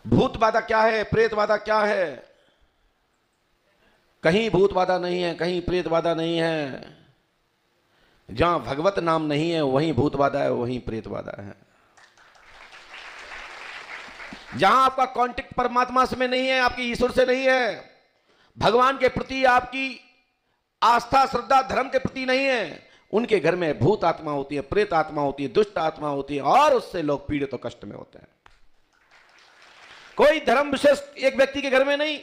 भूत बाधा क्या है, प्रेत बाधा क्या है? कहीं भूत बाधा नहीं है, कहीं प्रेत बाधा नहीं है। जहां भगवत नाम नहीं है वहीं भूत बाधा है, वहीं प्रेत बाधा है। जहां आपका कांटेक्ट परमात्मा से में नहीं है, आपकी ईश्वर से नहीं है, भगवान के प्रति आपकी आस्था श्रद्धा धर्म के प्रति नहीं है, उनके घर में भूत आत्मा होती है, प्रेत आत्मा होती है, दुष्ट आत्मा होती है, और उससे लोग पीड़ित और कष्ट में होते हैं। कोई धर्म विशेष एक व्यक्ति के घर में नहीं।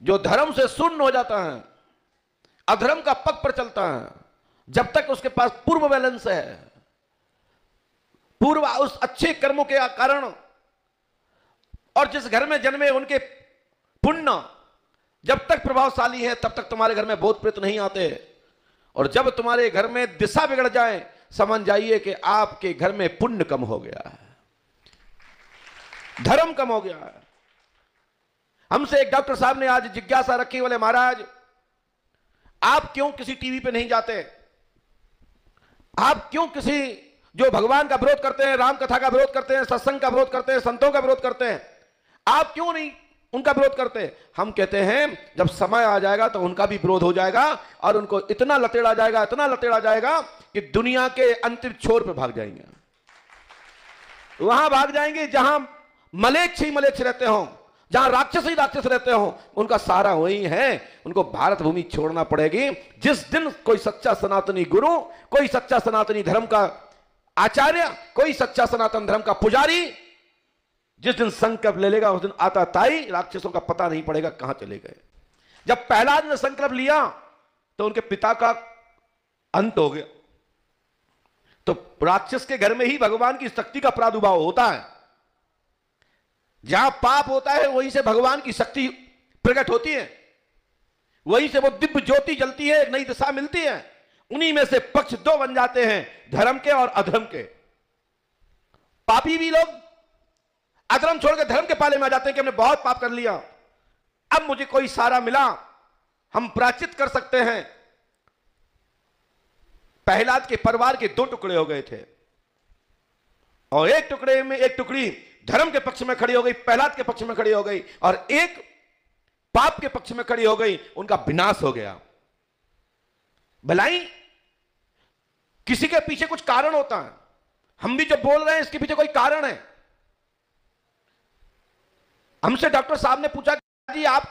जो धर्म से शून्य हो जाता है, अधर्म का पग पर चलता है, जब तक उसके पास पूर्व बैलेंस है, पूर्व उस अच्छे कर्मों के कारण, और जिस घर में जन्मे उनके पुण्य जब तक प्रभावशाली है, तब तक तुम्हारे घर में भूत प्रेत नहीं आते। और जब तुम्हारे घर में दिशा बिगड़ जाए, समझ जाइए कि आपके घर में पुण्य कम हो गया है, धर्म कम हो गया है। हमसे एक डॉक्टर साहब ने आज जिज्ञासा रखी, बोले महाराज आप क्यों किसी टीवी पे नहीं जाते, आप क्यों किसी जो भगवान का विरोध करते हैं, राम कथा का विरोध करते हैं, सत्संग का विरोध करते हैं, संतों का विरोध करते हैं, आप क्यों नहीं उनका विरोध करते? हम कहते हैं जब समय आ जाएगा तो उनका भी विरोध हो जाएगा, और उनको इतना लतेड़ा जाएगा, इतना लतेड़ा जाएगा कि दुनिया के अंतिम छोर पे भाग जाएंगे। वहां भाग जाएंगे जहां मलेच्छ ही मलेच्छ रहते हो, जहां राक्षस ही राक्षस रहते हो, उनका सारा वही है। उनको भारत भूमि छोड़ना पड़ेगी। जिस दिन कोई सच्चा सनातनी गुरु, कोई सच्चा सनातनी धर्म का आचार्य, कोई सच्चा सनातन धर्म का पुजारी जिस दिन संकल्प ले लेगा, उस दिन आता ताई राक्षसों का पता नहीं पड़ेगा कहां चले गए। जब प्रहलाद ने संकल्प लिया तो उनके पिता का अंत हो गया। तो राक्षस के घर में ही भगवान की शक्ति का प्रादुर्भाव होता है। जहां पाप होता है वहीं से भगवान की शक्ति प्रकट होती है, वहीं से वो दिव्य ज्योति जलती है, एक नई दिशा मिलती है। उन्हीं में से पक्ष दो बन जाते हैं, धर्म के और अधर्म के। पापी भी लोग अधर्म छोड़ के धर्म के पाले में आ जाते हैं कि हमने बहुत पाप कर लिया, अब मुझे कोई सहारा मिला, हम प्रायश्चित कर सकते हैं। प्रहलाद के परिवार के दो टुकड़े हो गए थे, और एक टुकड़े में एक टुकड़ी धर्म के पक्ष में खड़ी हो गई, प्रहलाद के पक्ष में खड़ी हो गई, और एक पाप के पक्ष में खड़ी हो गई, उनका विनाश हो गया। भलाई किसी के पीछे कुछ कारण होता है। हम भी जो बोल रहे हैं इसके पीछे कोई कारण है। हमसे डॉक्टर साहब ने पूछा जी आप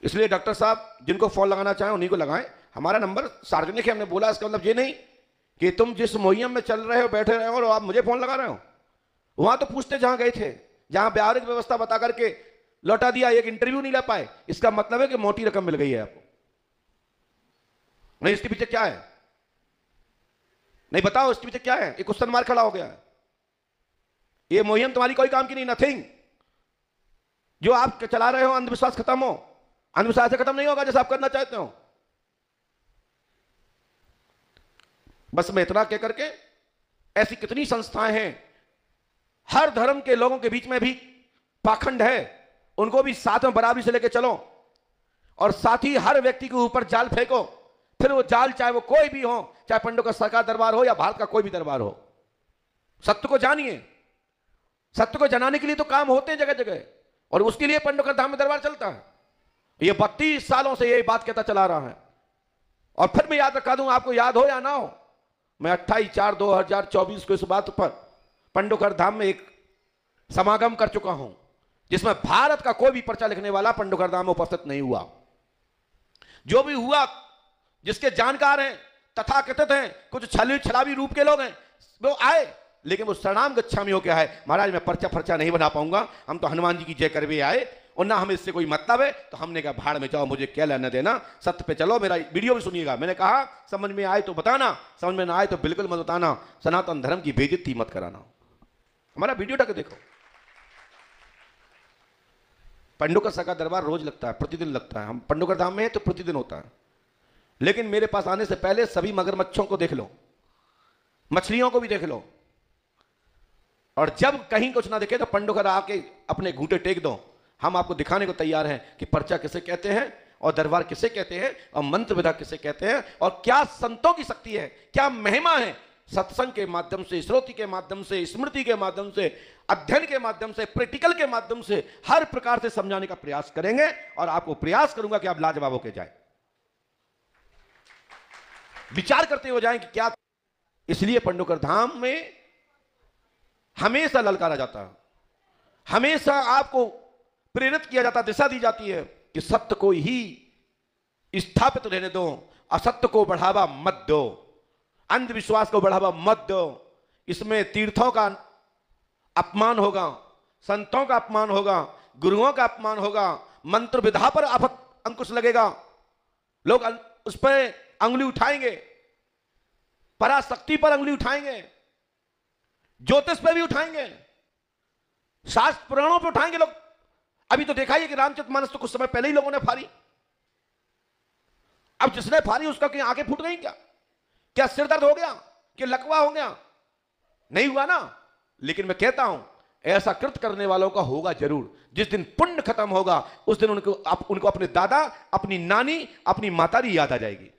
इसलिए डॉक्टर साहब जिनको फोन लगाना चाहें उन्हीं को लगाएं। हमारा नंबर सार्वजनिक है, हमने बोला इसका मतलब ये नहीं कि तुम जिस मुहिम में चल रहे हो बैठे रहे हो और आप मुझे फोन लगा रहे हो। वहां तो पूछते जहां गए थे, जहां व्यावहारिक व्यवस्था बता करके लौटा दिया, एक इंटरव्यू नहीं ले पाए, इसका मतलब है कि मोटी रकम मिल गई है आपको। नहीं, इसके पीछे क्या है? नहीं बताओ इसके पीछे क्या है? एक क्वेश्चन मार्क खड़ा हो गया है। ये मुहिम तुम्हारी कोई काम की नहीं, नथिंग। जो आप चला रहे हो अंधविश्वास खत्म हो, अंधविश्वास से खत्म नहीं होगा जैसा आप करना चाहते हो। बस मैं इतना कह करके, ऐसी कितनी संस्थाएं हैं, हर धर्म के लोगों के बीच में भी पाखंड है, उनको भी साथ में बराबरी से लेकर चलो और साथ ही हर व्यक्ति के ऊपर जाल फेंको। फिर वो जाल चाहे वो कोई भी हो, चाहे पंडों का सरकार दरबार हो या भारत का कोई भी दरबार हो, सत्य को जानिए। सत्य को जनाने के लिए तो काम होते हैं जगह जगह, और उसके लिए पंडों का धाम में दरबार चलता है। ये 32 सालों से यही बात कहता चला रहा है। और फिर मैं याद रखा दूं, आपको याद हो या ना हो, मैं 28/4/2024 को इस बात पर पंडोकर धाम में एक समागम कर चुका हूं, जिसमें भारत का कोई भी पर्चा लिखने वाला पंडोकर धाम में उपस्थित नहीं हुआ। जो भी हुआ, जिसके जानकार हैं, तथाकथित हैं, कुछ छली छलावी रूप के लोग हैं, वो आए, लेकिन वो शरणाम गच्छामी हो क्या है, महाराज मैं पर्चा फर्चा नहीं बना पाऊंगा, हम तो हनुमान जी की जय करवे आए और ना हमें इससे कोई मतलब है। तो हमने कहा भाड़ में जाओ, मुझे क्या लेना देना, सत्य पे चलो। मेरा वीडियो भी सुनिएगा। मैंने कहा समझ में आए तो बताना, समझ में ना आए तो बिल्कुल मत बताना, सनातन धर्म की बेइज्जती मत कराना। हमारा वीडियो ढक देखो। पंडोकर का दरबार रोज लगता है, प्रतिदिन लगता है। हम पंडोकर धाम में है तो प्रतिदिन होता है, लेकिन मेरे पास आने से पहले सभी मगरमच्छों को देख लो, मछलियों को भी देख लो, और जब कहीं कुछ ना दिखे तो पंडोकर आके अपने घूंटे टेक दो। हम आपको दिखाने को तैयार हैं कि पर्चा किसे कहते हैं और दरबार किसे कहते हैं और मंत्र विधा किसे कहते हैं, और क्या संतों की शक्ति है, क्या महिमा है। सत्संग के माध्यम से, श्रोति के माध्यम से, स्मृति के माध्यम से, अध्ययन के माध्यम से, प्रैक्टिकल के माध्यम से हर प्रकार से समझाने का प्रयास करेंगे, और आपको प्रयास करूंगा कि आप लाजवाब होके जाए, विचार करते हो जाएं कि क्या। इसलिए पंडोकर धाम में हमेशा ललकारा जाता है, हमेशा आपको प्रेरित किया जाता, दिशा दी जाती है कि सत्य को ही स्थापित रहने दो, असत्य को बढ़ावा मत दो, अंधविश्वास को बढ़ावा मत दो। इसमें तीर्थों का अपमान होगा, संतों का अपमान होगा, गुरुओं का अपमान होगा, मंत्र विधा पर अंकुश लगेगा, लोग उस पर अंगुली उठाएंगे, पराशक्ति पर अंगुली उठाएंगे, ज्योतिष पे भी उठाएंगे, शास्त्र पुराणों पे उठाएंगे लोग। अभी तो देखा ही कि रामचरितमानस तो कुछ समय पहले ही लोगों ने फाड़ी। अब जिसने फाड़ी उसका कहीं आंखें फूट गई क्या? क्या सिर दर्द हो गया? क्या लकवा हो गया? नहीं हुआ ना। लेकिन मैं कहता हूं ऐसा कृत करने वालों का होगा जरूर। जिस दिन पुण्य खत्म होगा उस दिन उनको अपने दादा, अपनी नानी, अपनी मातारी याद आ जाएगी।